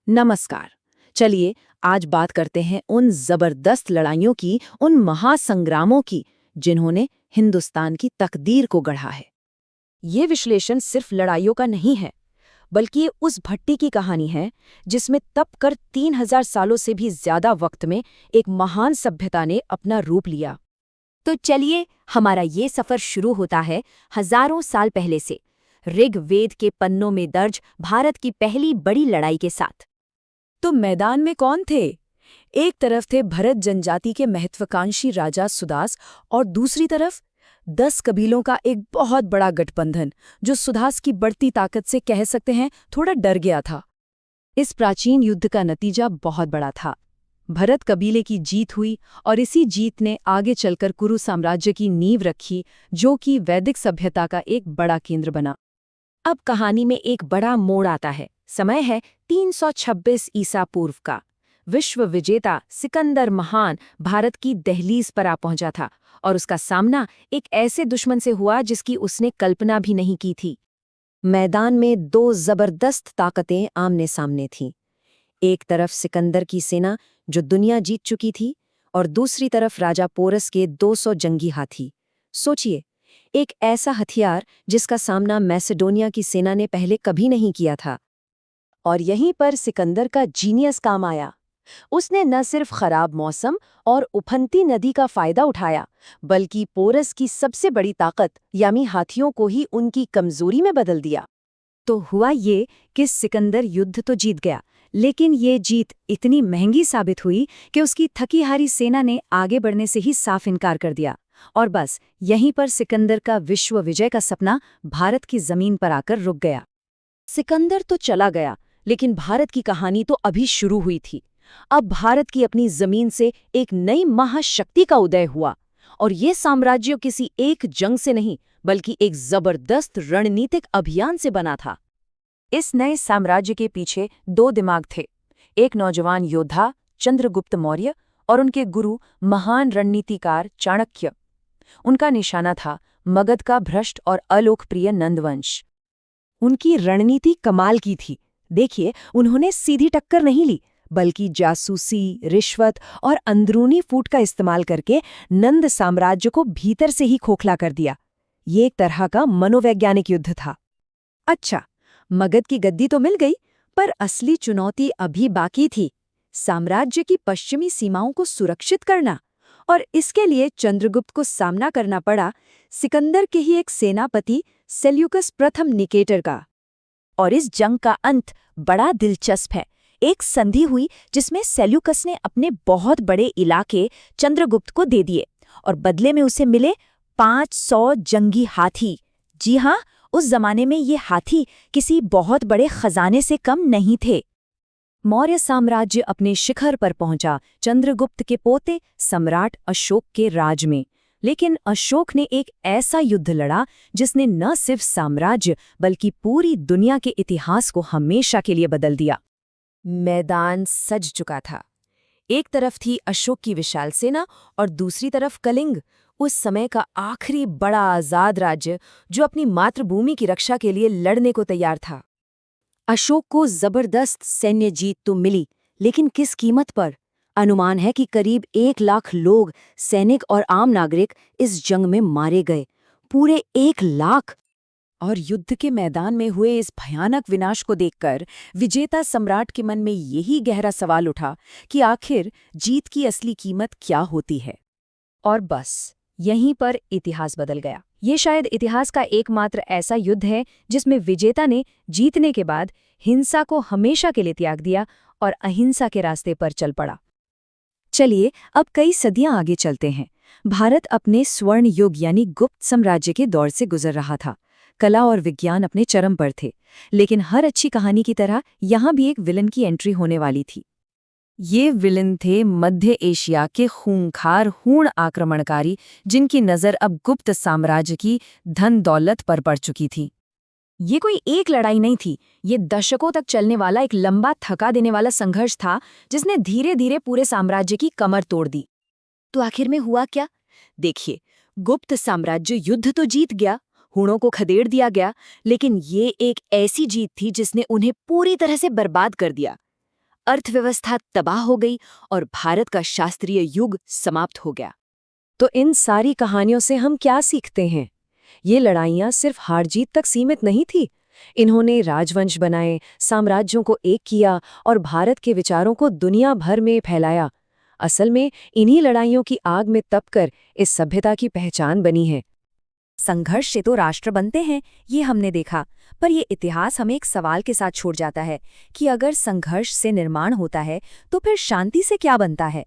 नमस्कार। चलिए आज बात करते हैं उन जबरदस्त लड़ाइयों की, उन महासंग्रामों की जिन्होंने हिंदुस्तान की तकदीर को गढ़ा है। ये विश्लेषण सिर्फ लड़ाइयों का नहीं है, बल्कि ये उस भट्टी की कहानी है जिसमें तप कर 3000 सालों से भी ज्यादा वक्त में एक महान सभ्यता ने अपना रूप लिया। तो चलिए, हमारा ये सफर शुरू होता है हजारों साल पहले से, ऋग्वेद के पन्नों में दर्ज भारत की पहली बड़ी लड़ाई के साथ। तो मैदान में कौन थे? एक तरफ थे भरत जनजाति के महत्वाकांक्षी राजा सुदास और दूसरी तरफ 10 कबीलों का एक बहुत बड़ा गठबंधन जो सुदास की बढ़ती ताकत से कह सकते हैं थोड़ा डर गया था। इस प्राचीन युद्ध का नतीजा बहुत बड़ा था। भरत कबीले की जीत हुई और इसी जीत ने आगे चलकर कुरु साम्राज्य की नींव रखी, जो कि वैदिक सभ्यता का एक बड़ा केंद्र बना। अब कहानी में एक बड़ा मोड़ आता है। समय है 326 ईसा पूर्व का। विश्व विजेता सिकंदर महान भारत की दहलीज पर आ पहुंचा था और उसका सामना एक ऐसे दुश्मन से हुआ जिसकी उसने कल्पना भी नहीं की थी। मैदान में दो जबरदस्त ताकतें आमने सामने थीं। एक तरफ सिकंदर की सेना जो दुनिया जीत चुकी थी और दूसरी तरफ राजा पोरस के 200 जंगी हाथी। सोचिए, एक ऐसा हथियार जिसका सामना मैसेडोनिया की सेना ने पहले कभी नहीं किया था। और यहीं पर सिकंदर का जीनियस काम आया। उसने न सिर्फ खराब मौसम और उफनती नदी का फायदा उठाया, बल्कि पोरस की सबसे बड़ी ताकत यानी हाथियों को ही उनकी कमजोरी में बदल दिया। तो हुआ ये कि सिकंदर युद्ध तो जीत गया, लेकिन ये जीत इतनी महंगी साबित हुई कि उसकी थकी हारी सेना ने आगे बढ़ने से ही साफ इनकार कर दिया। और बस यहीं पर सिकंदर का विश्व विजय का सपना भारत की जमीन पर आकर रुक गया। सिकंदर तो चला गया, लेकिन भारत की कहानी तो अभी शुरू हुई थी। अब भारत की अपनी जमीन से एक नई महाशक्ति का उदय हुआ, और ये साम्राज्य किसी एक जंग से नहीं, बल्कि एक जबरदस्त रणनीतिक अभियान से बना था। इस नए साम्राज्य के पीछे दो दिमाग थे, एक नौजवान योद्धा चंद्रगुप्त मौर्य और उनके गुरु महान रणनीतिकार चाणक्य। उनका निशाना था मगध का भ्रष्ट और अलोकप्रिय नंदवंश। उनकी रणनीति कमाल की थी। देखिए, उन्होंने सीधी टक्कर नहीं ली, बल्कि जासूसी, रिश्वत और अंदरूनी फूट का इस्तेमाल करके नंद साम्राज्य को भीतर से ही खोखला कर दिया। ये एक तरह का मनोवैज्ञानिक युद्ध था। अच्छा, मगध की गद्दी तो मिल गई, पर असली चुनौती अभी बाकी थी, साम्राज्य की पश्चिमी सीमाओं को सुरक्षित करना। और इसके लिए चंद्रगुप्त को सामना करना पड़ा सिकंदर के ही एक सेनापति सेल्यूकस प्रथम निकेटर का। और इस जंग का अंत बड़ा दिलचस्प है। एक संधि हुई जिसमें सेल्यूकस ने अपने बहुत बड़े इलाके चंद्रगुप्त को दे दिए और बदले में उसे मिले 500 जंगी हाथी। जी हाँ, उस जमाने में ये हाथी किसी बहुत बड़े खजाने से कम नहीं थे। मौर्य साम्राज्य अपने शिखर पर पहुंचा चंद्रगुप्त के पोते सम्राट अशोक के राज में। लेकिन अशोक ने एक ऐसा युद्ध लड़ा जिसने न सिर्फ साम्राज्य बल्कि पूरी दुनिया के इतिहास को हमेशा के लिए बदल दिया। मैदान सज चुका था। एक तरफ थी अशोक की विशाल सेना और दूसरी तरफ कलिंग, उस समय का आखिरी बड़ा आजाद राज्य जो अपनी मातृभूमि की रक्षा के लिए लड़ने को तैयार था। अशोक को जबरदस्त सैन्य जीत तो मिली, लेकिन किस कीमत पर? अनुमान है कि करीब 1 लाख लोग, सैनिक और आम नागरिक, इस जंग में मारे गए। पूरे 1 लाख! और युद्ध के मैदान में हुए इस भयानक विनाश को देखकर विजेता सम्राट के मन में यही गहरा सवाल उठा कि आखिर जीत की असली कीमत क्या होती है। और बस यहीं पर इतिहास बदल गया। ये शायद इतिहास का एकमात्र ऐसा युद्ध है जिसमें विजेता ने जीतने के बाद हिंसा को हमेशा के लिए त्याग दिया और अहिंसा के रास्ते पर चल पड़ा। चलिए अब कई सदियां आगे चलते हैं। भारत अपने स्वर्ण युग यानी गुप्त साम्राज्य के दौर से गुजर रहा था। कला और विज्ञान अपने चरम पर थे, लेकिन हर अच्छी कहानी की तरह यहाँ भी एक विलन की एंट्री होने वाली थी। ये विलन थे मध्य एशिया के खूंखार हूण आक्रमणकारी, जिनकी नज़र अब गुप्त साम्राज्य की धन दौलत पर पड़ चुकी थी। ये कोई एक लड़ाई नहीं थी, ये दशकों तक चलने वाला एक लंबा थका देने वाला संघर्ष था जिसने धीरे धीरे पूरे साम्राज्य की कमर तोड़ दी। तो आखिर में हुआ क्या? देखिए, गुप्त साम्राज्य युद्ध तो जीत गया, हूणों को खदेड़ दिया गया, लेकिन ये एक ऐसी जीत थी जिसने उन्हें पूरी तरह से बर्बाद कर दिया। अर्थव्यवस्था तबाह हो गई और भारत का शास्त्रीय युग समाप्त हो गया। तो इन सारी कहानियों से हम क्या सीखते हैं? ये लड़ाइयाँ सिर्फ हार-जीत तक सीमित नहीं थी। इन्होंने राजवंश बनाए, साम्राज्यों को एक किया और भारत के विचारों को दुनिया भर में फैलाया। असल में इन्हीं लड़ाइयों की आग में तपकर इस सभ्यता की पहचान बनी है। संघर्ष से तो राष्ट्र बनते हैं, ये हमने देखा, पर ये इतिहास हमें एक सवाल के साथ छोड़ जाता है कि अगर संघर्ष से निर्माण होता है तो फिर शांति से क्या बनता है।